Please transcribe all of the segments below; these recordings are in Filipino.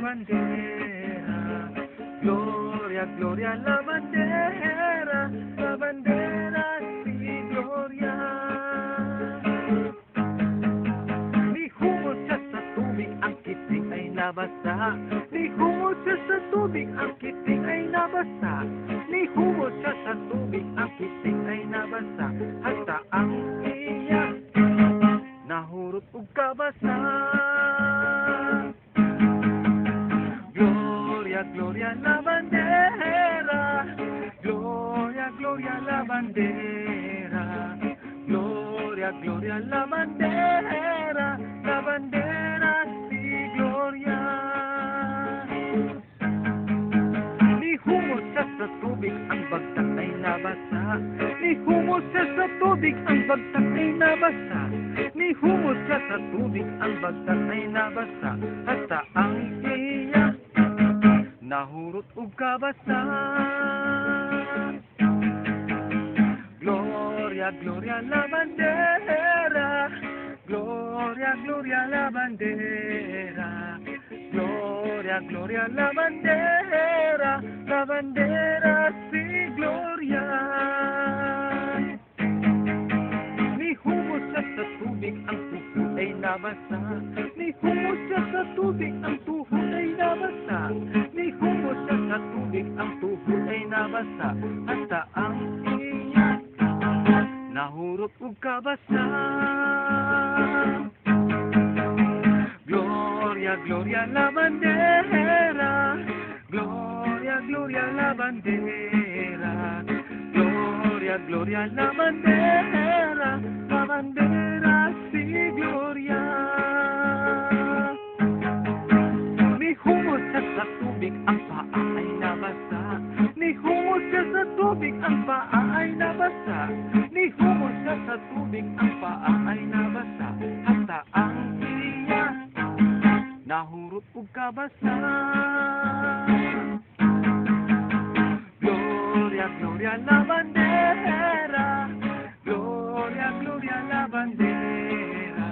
bandera. Gloria, gloria a la bandera sí, gloria. Ni humos siya sa tubig, ang kiting ay nabasa. Ni humos siya sa tubig, ang kiting ay nabasa. Ni humos siya sa tubig, ang kiting ay nabasa. Hasta ang iya nahurot ug kabasa. Gloria, gloria la bandera. Gloria, gloria la bandera. Gloria, gloria la bandera. La bandera sí, gloria. Ni humos siya sa tubig, ang bagsak ay nabasa. Ni humos siya sa tubig, ang bagsak ay nabasa. Ni humos siya sa tubig, ang bagsak ay nabasa. Hasta ang iya nahurot ug kabasa. Gloria, gloria la bandera. Gloria, gloria la bandera. Gloria, gloria la bandera. La bandera sí, gloria. Ni humos siya sa tubig, ang tuhod ay nabasa. Ni humos siya sa tubig, ang tuhod ay nabasa. Ni humos siya sa tubig, ang tuhod ay nabasa. Hasta ang iya nahurot ug kabasa. Gloria, gloria la bandera. Gloria, gloria la bandera. Gloria, gloria la bandera. La bandera sí, gloria. Ni humos siya sa tubig, ang paa ay nabasa. Ni humos siya sa tubig, ang paa ay nabasa. Ni humos siya sa tubig, ang paa ay nabasa. Hasta ang iya nahurot ug kabasa. Gloria, gloria la bandera. Gloria, gloria la bandera.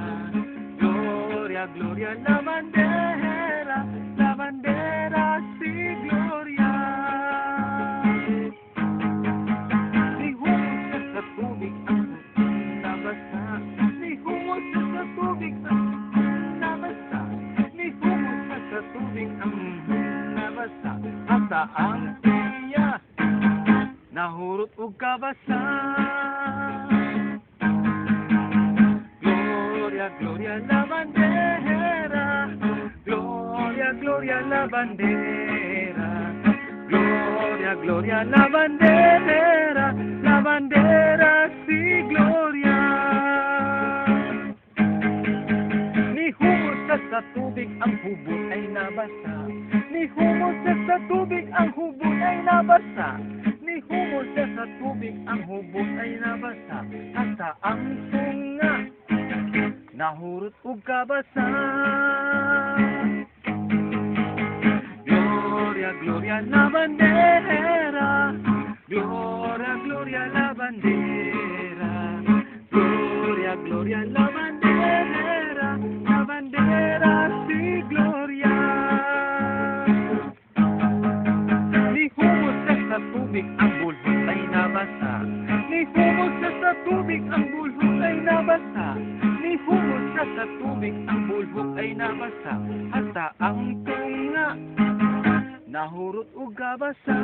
Gloria, gloria la bandera. La bandera sí, gloria. Ni humos siya sa tubig, ang nabasa. Ni humos siya sa tubig, ang nabasa. Ni humos siya sa tubig, ang nabasa. Hasta ang iya nahurot ug kabasa. Gloria, gloria la bandera. Gloria, gloria la bandera. Gloria, gloria la bandera. La bandera sí, gloria. Ni humos siya sa tubig, ang hubot ay nabasa. Ni humos siya sa tubig, ang hubot ay nabasa. Ni humos siya sa tubig, ang hubot ay nabasa. Hasta ang tunga nahurot ug kabasa. Gloria, gloria la bandera. Gloria, gloria la bandera. Gloria, gloria la bandera. La bandera sí, gloria. Ni humos siya sa tubig, ang bulhot ay nabasa. Ni humos siya sa tubig, ang bulhot ay nabasa. Ni humos siya sa tubig, ang bulhot ay nabasa. Hasta ang tunga nahurot ug kabasa.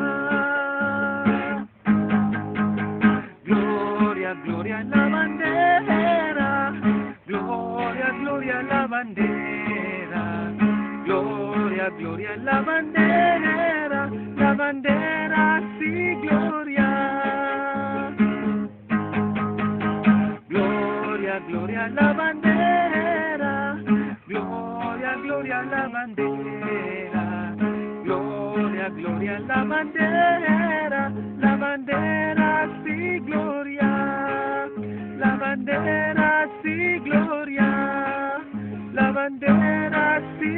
Gloria, gloria la bandera. Gloria, gloria la bandera. Gloria, gloria la bandera. La bandera sí, gloria. Gloria, gloria la bandera. Gloria, gloria la bandera. Gloria, gloria la bandera. La bandera sí, gloria. La bandera sí, gloria. La bandera sí,